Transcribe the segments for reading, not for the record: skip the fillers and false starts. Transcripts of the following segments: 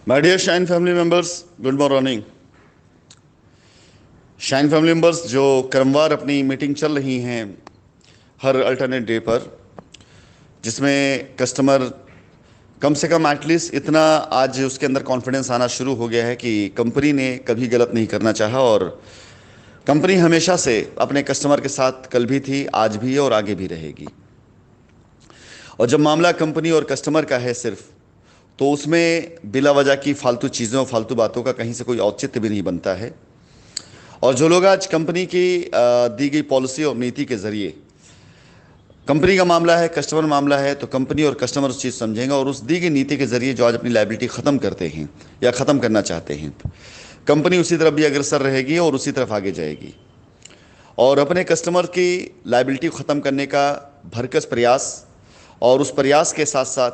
My dear Shine family members, good morning. Shine family members जो क्रमवार अपनी meeting चल रही हैं हर अल्टरनेट डे पर, जिसमें कस्टमर कम से कम एटलीस्ट इतना आज उसके अंदर कॉन्फिडेंस आना शुरू हो गया है कि कंपनी ने कभी गलत नहीं करना चाहा और कंपनी हमेशा से अपने कस्टमर के साथ कल भी थी, आज भी है और आगे भी रहेगी। और जब मामला कंपनी और कस्टमर का है सिर्फ, तो उसमें बिला वजह की फालतू चीज़ों फालतू बातों का कहीं से कोई औचित्य भी नहीं बनता है। और जो लोग आज कंपनी की दी गई पॉलिसी और नीति के ज़रिए, कंपनी का मामला है, कस्टमर मामला है, तो कंपनी और कस्टमर उस चीज़ समझेंगे और उस दी गई नीति के ज़रिए जो आज अपनी लायबिलिटी ख़त्म करते हैं या ख़त्म करना चाहते हैं, कंपनी उसी तरफ भी अग्रसर रहेगी और उसी तरफ आगे जाएगी। और अपने कस्टमर की लायबिलिटी ख़त्म करने का भरकस प्रयास और उस प्रयास के साथ साथ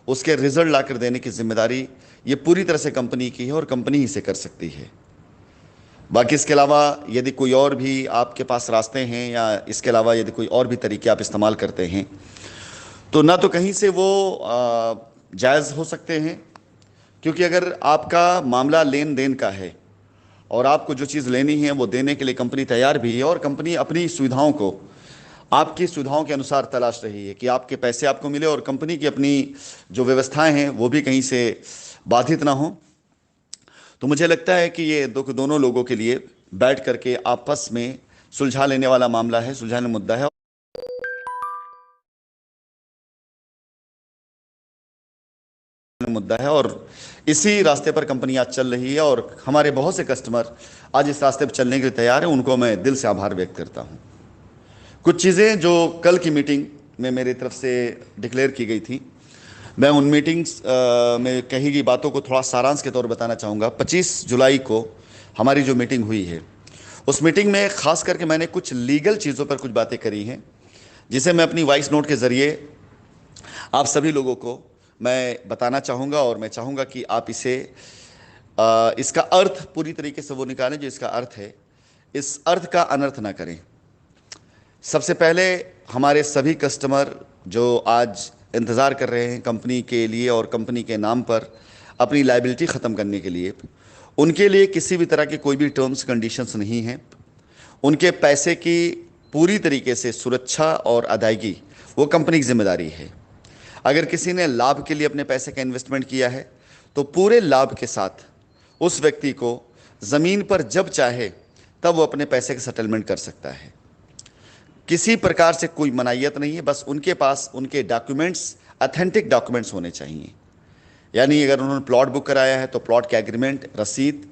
उसके रिजल्ट ला कर देने की जिम्मेदारी ये पूरी तरह से कंपनी की है और कंपनी ही से कर सकती है। बाकी इसके अलावा यदि कोई और भी आपके पास रास्ते हैं या इसके अलावा यदि कोई और भी तरीके आप इस्तेमाल करते हैं, तो ना तो कहीं से वो जायज़ हो सकते हैं, क्योंकि अगर आपका मामला लेन देन का है और आपको जो चीज़ लेनी है वो देने के लिए कंपनी तैयार भी है और कंपनी अपनी सुविधाओं को आपकी सुविधाओं के अनुसार तलाश रही है कि आपके पैसे आपको मिले और कंपनी की अपनी जो व्यवस्थाएं हैं वो भी कहीं से बाधित ना हो, तो मुझे लगता है कि ये दोनों लोगों के लिए बैठ करके आपस में सुलझा लेने वाला मामला है, सुलझाने मुद्दा है और इसी रास्ते पर कंपनी आज चल रही है और हमारे बहुत से कस्टमर आज इस रास्ते पर चलने के लिए तैयार हैं। उनको मैं दिल से आभार व्यक्त करता हूं। कुछ चीज़ें जो कल की मीटिंग में मेरी तरफ से डिक्लेयर की गई थी, मैं उन मीटिंग्स में कही गई बातों को थोड़ा सारांश के तौर पर बताना चाहूँगा। 25 जुलाई को हमारी जो मीटिंग हुई है, उस मीटिंग में ख़ास करके मैंने कुछ लीगल चीज़ों पर कुछ बातें करी हैं, जिसे मैं अपनी वॉइस नोट के ज़रिए आप सभी लोगों को मैं बताना चाहूँगा और मैं चाहूँगा कि आप इसका अर्थ पूरी तरीके से वो निकालें जो इसका अर्थ है, इस अर्थ का अनर्थ ना करें। सबसे पहले हमारे सभी कस्टमर जो आज इंतज़ार कर रहे हैं कंपनी के लिए और कंपनी के नाम पर अपनी लायबिलिटी ख़त्म करने के लिए, उनके लिए किसी भी तरह के कोई भी टर्म्स कंडीशंस नहीं हैं। उनके पैसे की पूरी तरीके से सुरक्षा और अदायगी वो कंपनी की जिम्मेदारी है। अगर किसी ने लाभ के लिए अपने पैसे का इन्वेस्टमेंट किया है, तो पूरे लाभ के साथ उस व्यक्ति को ज़मीन पर जब चाहे तब वो अपने पैसे का सेटलमेंट कर सकता है। किसी प्रकार से कोई मनाहियत नहीं है, बस उनके पास उनके डॉक्यूमेंट्स ऑथेंटिक डॉक्यूमेंट्स होने चाहिए। यानी अगर उन्होंने प्लॉट बुक कराया है तो प्लॉट के एग्रीमेंट, रसीद,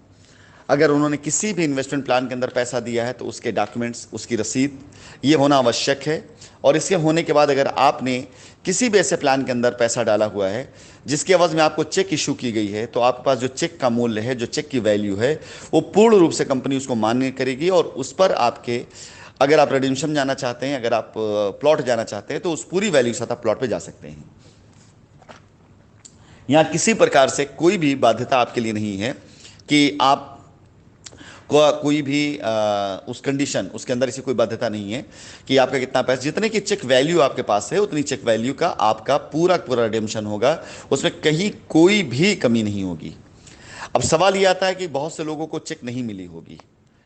अगर उन्होंने किसी भी इन्वेस्टमेंट प्लान के अंदर पैसा दिया है तो उसके डॉक्यूमेंट्स, उसकी रसीद, ये होना आवश्यक है। और इसके होने के बाद अगर आपने किसी भी ऐसे प्लान के अंदर पैसा डाला हुआ है जिसके एवज में आपको चेक इशू की गई है, तो आपके पास जो चेक का मूल्य है, जो चेक की वैल्यू है, वो पूर्ण रूप से कंपनी उसको मान्य करेगी और उस पर आपके, अगर आप रिडीम्पशन जाना चाहते हैं, अगर आप प्लॉट जाना चाहते हैं, तो उस पूरी वैल्यू के साथ आप प्लॉट पे जा सकते हैं। यहाँ किसी प्रकार से कोई भी बाध्यता आपके लिए नहीं है कि आप कोई भी उस कंडीशन, उसके अंदर ऐसी कोई बाध्यता नहीं है कि आपका कितना पैसा, जितने की चेक वैल्यू आपके पास है उतनी चेक वैल्यू का आपका पूरा पूरा रिडेम्पशन होगा, उसमें कहीं कोई भी कमी नहीं होगी। अब सवाल ये आता है कि बहुत से लोगों को चेक नहीं मिली होगी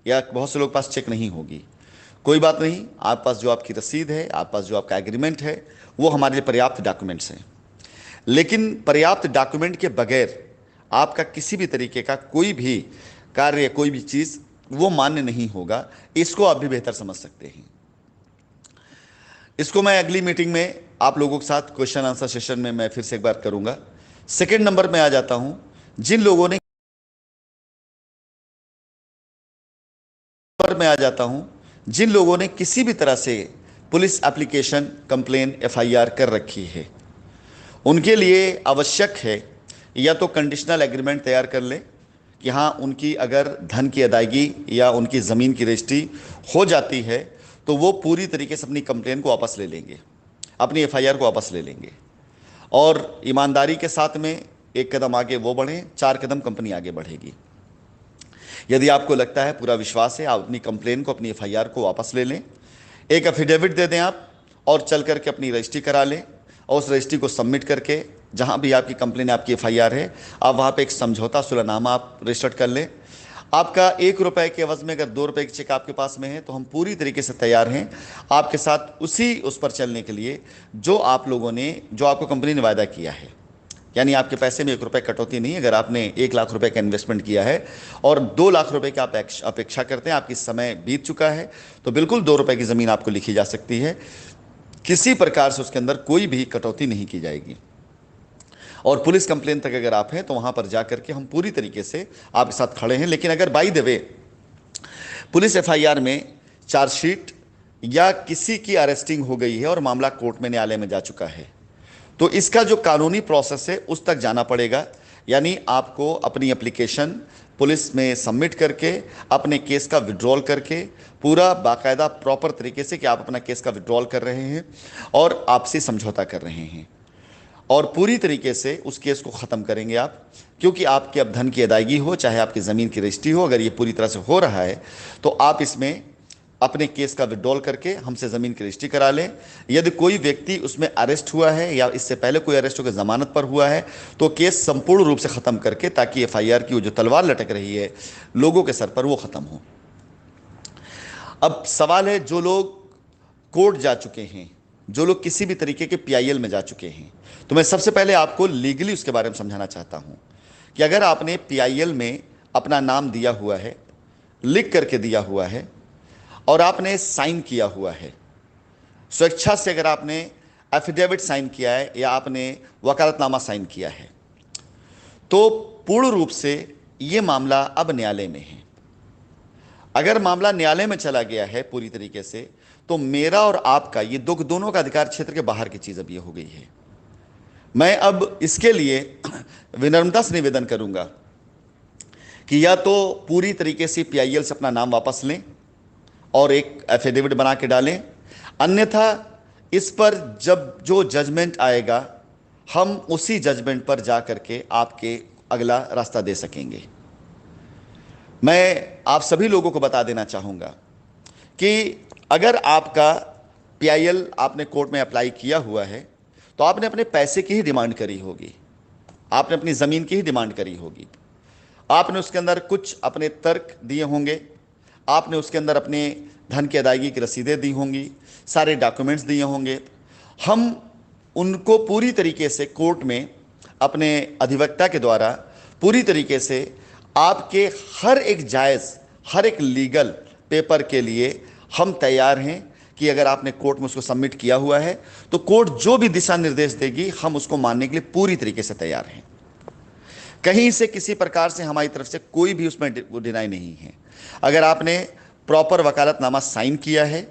या बहुत से लोगों के पास चेक नहीं होगी। कोई बात नहीं, आपके पास जो आपकी रसीद है, आपके पास जो आपका एग्रीमेंट है, वो हमारे लिए पर्याप्त डॉक्यूमेंट्स हैं। लेकिन पर्याप्त डॉक्यूमेंट के बगैर आपका किसी भी तरीके का कोई भी कार्य, कोई भी चीज़ वो मान्य नहीं होगा। इसको आप भी बेहतर समझ सकते हैं। इसको मैं अगली मीटिंग में आप लोगों के साथ क्वेश्चन आंसर सेशन में मैं फिर से एक बार करूंगा। सेकेंड नंबर में आ जाता हूं, जिन लोगों ने किसी भी तरह से पुलिस एप्लीकेशन, कंप्लेन, एफआईआर कर रखी है, उनके लिए आवश्यक है या तो कंडीशनल एग्रीमेंट तैयार कर लें कि हाँ, उनकी अगर धन की अदायगी या उनकी ज़मीन की रजिस्ट्री हो जाती है तो वो पूरी तरीके से अपनी कंप्लेन को वापस ले लेंगे, अपनी एफआईआर को वापस ले लेंगे और ईमानदारी के साथ में एक कदम आगे वो बढ़ें, 4 कदम कंपनी आगे बढ़ेगी। यदि आपको लगता है, पूरा विश्वास है, आप अपनी कंप्लेन को, अपनी एफआईआर को वापस ले लें, एक एफिडेविट दे दें आप और चल करके अपनी रजिस्ट्री करा लें और उस रजिस्ट्री को सबमिट करके जहाँ भी आपकी कंप्लेन आपकी एफआईआर है, आप वहाँ पे एक समझौता सुलहनामा आप रजिस्टर्ड कर लें। आपका 1 रुपए के एवज में अगर 2 रुपए की चेक आपके पास में है तो हम पूरी तरीके से तैयार हैं आपके साथ उस पर चलने के लिए जो आप लोगों ने, जो आपको कंपनी ने वायदा किया है। यानी आपके पैसे में 1 रुपए कटौती नहीं। अगर आपने 1 लाख रुपए का इन्वेस्टमेंट किया है और 2 लाख रुपए की आप अपेक्षा करते हैं, आपकी समय बीत चुका है, तो बिल्कुल 2 रुपए की ज़मीन आपको लिखी जा सकती है। किसी प्रकार से उसके अंदर कोई भी कटौती नहीं की जाएगी। और पुलिस कंप्लेन तक अगर आप हैं तो वहाँ पर जा करके हम पूरी तरीके से आपके साथ खड़े हैं। लेकिन अगर by the way police FIR में चार्जशीट या किसी की अरेस्टिंग हो गई है और मामला कोर्ट में, न्यायालय में जा चुका है, तो इसका जो कानूनी प्रोसेस है उस तक जाना पड़ेगा। यानी आपको अपनी एप्लीकेशन पुलिस में सबमिट करके अपने केस का विड्रॉल करके पूरा बाकायदा प्रॉपर तरीके से कि आप अपना केस का विड्रॉल कर रहे हैं और आपसे समझौता कर रहे हैं और पूरी तरीके से उस केस को ख़त्म करेंगे आप, क्योंकि आपके अब धन की अदायगी हो, चाहे आपकी ज़मीन की रजिस्ट्री हो, अगर ये पूरी तरह से हो रहा है तो आप इसमें अपने केस का विड्रॉल करके हमसे ज़मीन की रजिस्ट्री करा लें। यदि कोई व्यक्ति उसमें अरेस्ट हुआ है या इससे पहले कोई अरेस्ट होकर ज़मानत पर हुआ है तो केस संपूर्ण रूप से ख़त्म करके, ताकि एफआईआर की वो जो तलवार लटक रही है लोगों के सर पर, वो ख़त्म हो। अब सवाल है, जो लोग कोर्ट जा चुके हैं, जो लोग किसी भी तरीके के पीआईएल में जा चुके हैं, तो मैं सबसे पहले आपको लीगली उसके बारे में समझाना चाहता हूं कि अगर आपने पीआईएल में अपना नाम दिया हुआ है, लिख करके दिया हुआ है और आपने साइन किया हुआ है, स्वेच्छा से अगर आपने एफिडेविट साइन किया है या आपने वकालतनामा साइन किया है, तो पूर्ण रूप से ये मामला अब न्यायालय में है। अगर मामला न्यायालय में चला गया है पूरी तरीके से, तो मेरा और आपका ये दोनों का अधिकार क्षेत्र के बाहर की चीज़ अब ये हो गई है। मैं अब इसके लिए विनम्रता से निवेदन करूंगा कि या तो पूरी तरीके से पीआईएल से अपना नाम वापस लें और एक एफिडेविट बना के डालें, अन्यथा इस पर जब जो जजमेंट आएगा हम उसी जजमेंट पर जा करके आपके अगला रास्ता दे सकेंगे। मैं आप सभी लोगों को बता देना चाहूँगा कि अगर आपका पीआईएल आपने कोर्ट में अप्लाई किया हुआ है तो आपने अपने पैसे की ही डिमांड करी होगी, आपने अपनी ज़मीन की ही डिमांड करी होगी, आपने उसके अंदर कुछ अपने तर्क दिए होंगे, आपने उसके अंदर अपने धन की अदायगी की रसीदें दी होंगी, सारे डॉक्यूमेंट्स दिए होंगे। हम उनको पूरी तरीके से कोर्ट में अपने अधिवक्ता के द्वारा पूरी तरीके से आपके हर एक जायज़, हर एक लीगल पेपर के लिए हम तैयार हैं कि अगर आपने कोर्ट में उसको सबमिट किया हुआ है तो कोर्ट जो भी दिशा निर्देश देगी हम उसको मानने के लिए पूरी तरीके से तैयार हैं। कहीं से किसी प्रकार से हमारी तरफ से कोई भी उसमें डिनाई नहीं है। अगर आपने प्रॉपर वकालतनामा साइन किया है,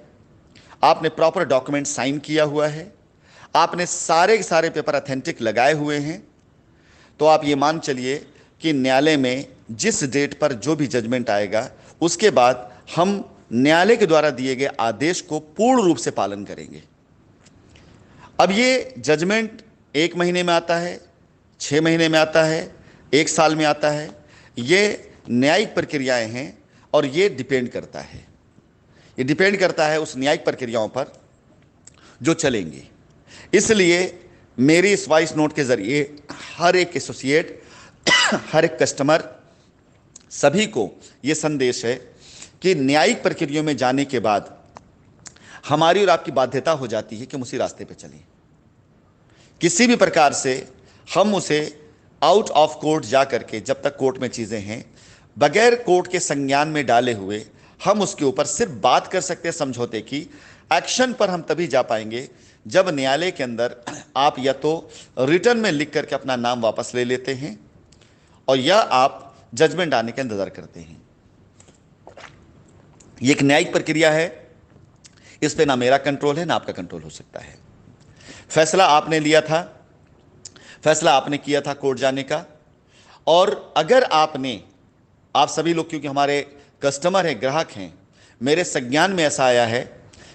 आपने प्रॉपर डॉक्यूमेंट साइन किया हुआ है, आपने सारे के सारे पेपर अथेंटिक लगाए हुए हैं, तो आप ये मान चलिए कि न्यायालय में जिस डेट पर जो भी जजमेंट आएगा उसके बाद हम न्यायालय के द्वारा दिए गए आदेश को पूर्ण रूप से पालन करेंगे। अब ये जजमेंट 1 महीने में आता है, 6 महीने में आता है, 1 साल में आता है, ये न्यायिक प्रक्रियाएं हैं और ये डिपेंड करता है उस न्यायिक प्रक्रियाओं पर जो चलेंगी। इसलिए मेरी इस वॉइस नोट के जरिए हर एक एसोसिएट, हर एक कस्टमर, सभी को ये संदेश है कि न्यायिक प्रक्रियाओं में जाने के बाद हमारी और आपकी बाध्यता हो जाती है कि हम उसी रास्ते पे चलें। किसी भी प्रकार से हम उसे आउट ऑफ कोर्ट जा करके, जब तक कोर्ट में चीज़ें हैं, बगैर कोर्ट के संज्ञान में डाले हुए हम उसके ऊपर सिर्फ बात कर सकते हैं समझौते की। एक्शन पर हम तभी जा पाएंगे जब न्यायालय के अंदर आप या तो रिटर्न में लिख करके अपना नाम वापस ले लेते हैं और या आप जजमेंट आने का इंतजार करते हैं। ये एक न्यायिक प्रक्रिया है, इस पे ना मेरा कंट्रोल है ना आपका कंट्रोल हो सकता है। फैसला आपने लिया था, फैसला आपने किया था कोर्ट जाने का। और अगर आप सभी लोग, क्योंकि हमारे कस्टमर हैं, ग्राहक हैं, मेरे संज्ञान में ऐसा आया है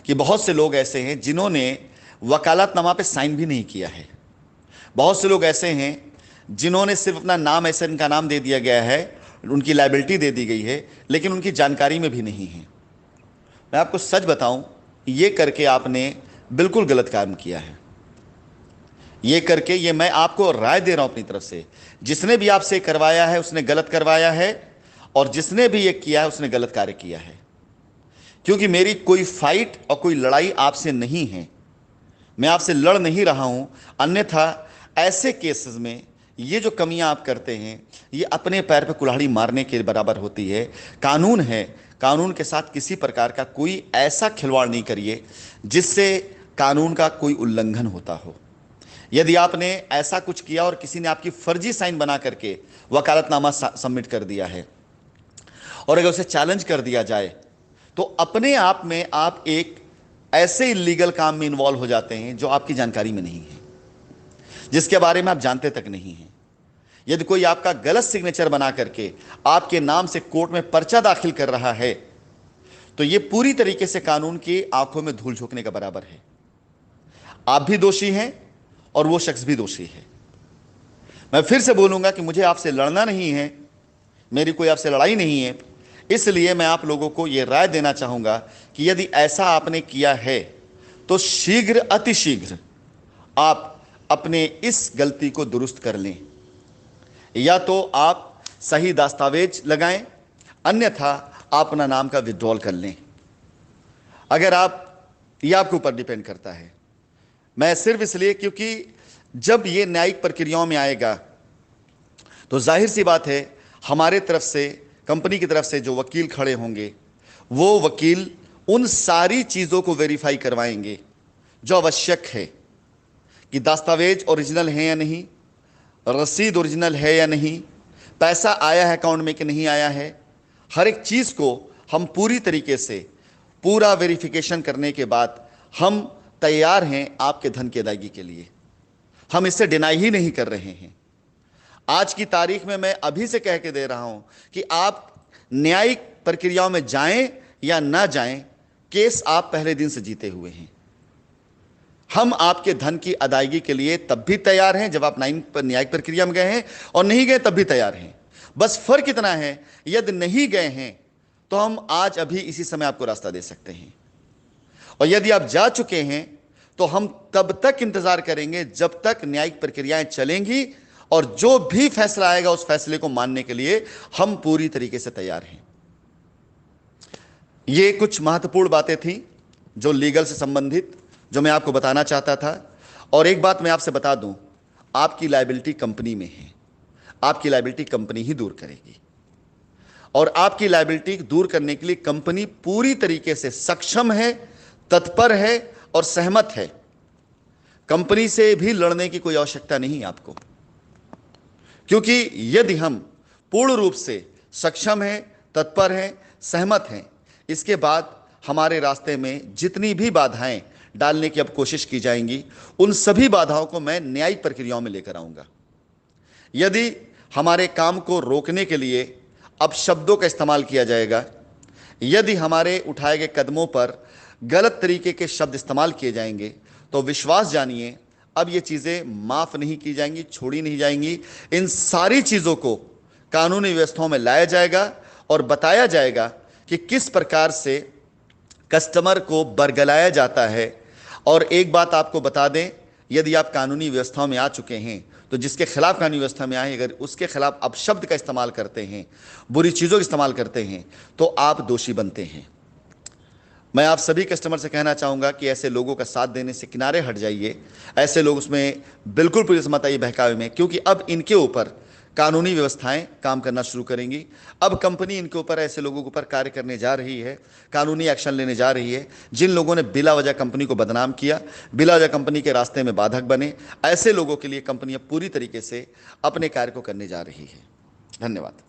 कि बहुत से लोग ऐसे हैं जिन्होंने वकालतनामा पे साइन भी नहीं किया है। बहुत से लोग ऐसे हैं जिन्होंने सिर्फ अपना नाम, ऐसे इनका नाम दे दिया गया है, उनकी लायबिलिटी दे दी गई है, लेकिन उनकी जानकारी में भी नहीं है। मैं आपको सच बताऊं, ये करके आपने बिल्कुल गलत काम किया है। ये करके, ये मैं आपको राय दे रहा हूं अपनी तरफ से, जिसने भी आपसे करवाया है उसने गलत करवाया है, और जिसने भी ये किया है उसने गलत कार्य किया है। क्योंकि मेरी कोई फाइट और कोई लड़ाई आपसे नहीं है, मैं आपसे लड़ नहीं रहा हूं। अन्यथा ऐसे केसेस में ये जो कमियां आप करते हैं, ये अपने पैर पे कुल्हाड़ी मारने के बराबर होती है। कानून है, कानून के साथ किसी प्रकार का कोई ऐसा खिलवाड़ नहीं करिए जिससे कानून का कोई उल्लंघन होता हो। यदि आपने ऐसा कुछ किया और किसी ने आपकी फर्जी साइन बना करके वकालतनामा सबमिट कर दिया है, और अगर उसे चैलेंज कर दिया जाए, तो अपने आप में आप एक ऐसे इलीगल काम में इन्वॉल्व हो जाते हैं जो आपकी जानकारी में नहीं है, जिसके बारे में आप जानते तक नहीं हैं। यदि कोई आपका गलत सिग्नेचर बना करके आपके नाम से कोर्ट में पर्चा दाखिल कर रहा है, तो यह पूरी तरीके से कानून की आंखों में धूल झोंकने का बराबर है। आप भी दोषी हैं और वो शख्स भी दोषी है। मैं फिर से बोलूंगा कि मुझे आपसे लड़ना नहीं है, मेरी कोई आपसे लड़ाई नहीं है। इसलिए मैं आप लोगों को यह राय देना चाहूंगा कि यदि ऐसा आपने किया है तो शीघ्र, अतिशीघ्र आप अपने इस गलती को दुरुस्त कर लें, या तो आप सही दस्तावेज लगाएं, अन्यथा आप अपना नाम का विड्रॉल कर लें। अगर आप, यह आपके ऊपर डिपेंड करता है। मैं सिर्फ इसलिए, क्योंकि जब यह न्यायिक प्रक्रियाओं में आएगा तो जाहिर सी बात है, हमारे तरफ से, कंपनी की तरफ से जो वकील खड़े होंगे, वो वकील उन सारी चीज़ों को वेरीफाई करवाएंगे जो आवश्यक है, कि दस्तावेज ओरिजिनल है या नहीं, रसीद ओरिजिनल है या नहीं, पैसा आया है अकाउंट में कि नहीं आया है। हर एक चीज़ को हम पूरी तरीके से पूरा वेरिफिकेशन करने के बाद हम तैयार हैं आपके धन की अदायगी के लिए। हम इससे डिनाई ही नहीं कर रहे हैं। आज की तारीख में मैं अभी से कह के दे रहा हूं कि आप न्यायिक प्रक्रियाओं में जाएं या ना जाएं, केस आप पहले दिन से जीते हुए हैं। हम आपके धन की अदायगी के लिए तब भी तैयार हैं जब आप न्यायिक प्रक्रिया में गए हैं, और नहीं गए तब भी तैयार हैं। बस फर्क इतना है, यदि नहीं गए हैं तो हम आज अभी इसी समय आपको रास्ता दे सकते हैं, और यदि आप जा चुके हैं तो हम तब तक इंतजार करेंगे जब तक न्यायिक प्रक्रियाएं चलेंगी, और जो भी फैसला आएगा उस फैसले को मानने के लिए हम पूरी तरीके से तैयार हैं। ये कुछ महत्वपूर्ण बातें थी जो लीगल से संबंधित, जो मैं आपको बताना चाहता था। और एक बात मैं आपसे बता दूं, आपकी लायबिलिटी कंपनी में है, आपकी लायबिलिटी कंपनी ही दूर करेगी, और आपकी लायबिलिटी दूर करने के लिए कंपनी पूरी तरीके से सक्षम है, तत्पर है और सहमत है। कंपनी से भी लड़ने की कोई आवश्यकता नहीं आपको, क्योंकि यदि हम पूर्ण रूप से सक्षम हैं, तत्पर हैं, सहमत हैं, इसके बाद हमारे रास्ते में जितनी भी बाधाएं डालने की अब कोशिश की जाएंगी, उन सभी बाधाओं को मैं न्यायिक प्रक्रियाओं में लेकर आऊंगा। यदि हमारे काम को रोकने के लिए अब शब्दों का इस्तेमाल किया जाएगा, यदि हमारे उठाए गए कदमों पर गलत तरीके के शब्द इस्तेमाल किए जाएंगे, तो विश्वास जानिए अब ये चीज़ें माफ़ नहीं की जाएंगी, छोड़ी नहीं जाएंगी। इन सारी चीज़ों को कानूनी व्यवस्थाओं में लाया जाएगा और बताया जाएगा कि किस प्रकार से कस्टमर को बरगलाया जाता है। और एक बात आपको बता दें, यदि आप कानूनी व्यवस्थाओं में आ चुके हैं तो जिसके खिलाफ कानूनी व्यवस्था में आए, अगर उसके खिलाफ अपशब्द का इस्तेमाल करते हैं, बुरी चीज़ों का इस्तेमाल करते हैं, तो आप दोषी बनते हैं। मैं आप सभी कस्टमर से कहना चाहूँगा कि ऐसे लोगों का साथ देने से किनारे हट जाइए। ऐसे लोग उसमें बिल्कुल पुलिस मत आइए बहकावे में, क्योंकि अब इनके ऊपर कानूनी व्यवस्थाएं काम करना शुरू करेंगी। अब कंपनी इनके ऊपर, ऐसे लोगों के ऊपर कार्य करने जा रही है, कानूनी एक्शन लेने जा रही है। जिन लोगों ने बिला वजह कंपनी को बदनाम किया, बिला वजह कंपनी के रास्ते में बाधक बने, ऐसे लोगों के लिए कंपनी अब पूरी तरीके से अपने कार्य को करने जा रही है। धन्यवाद।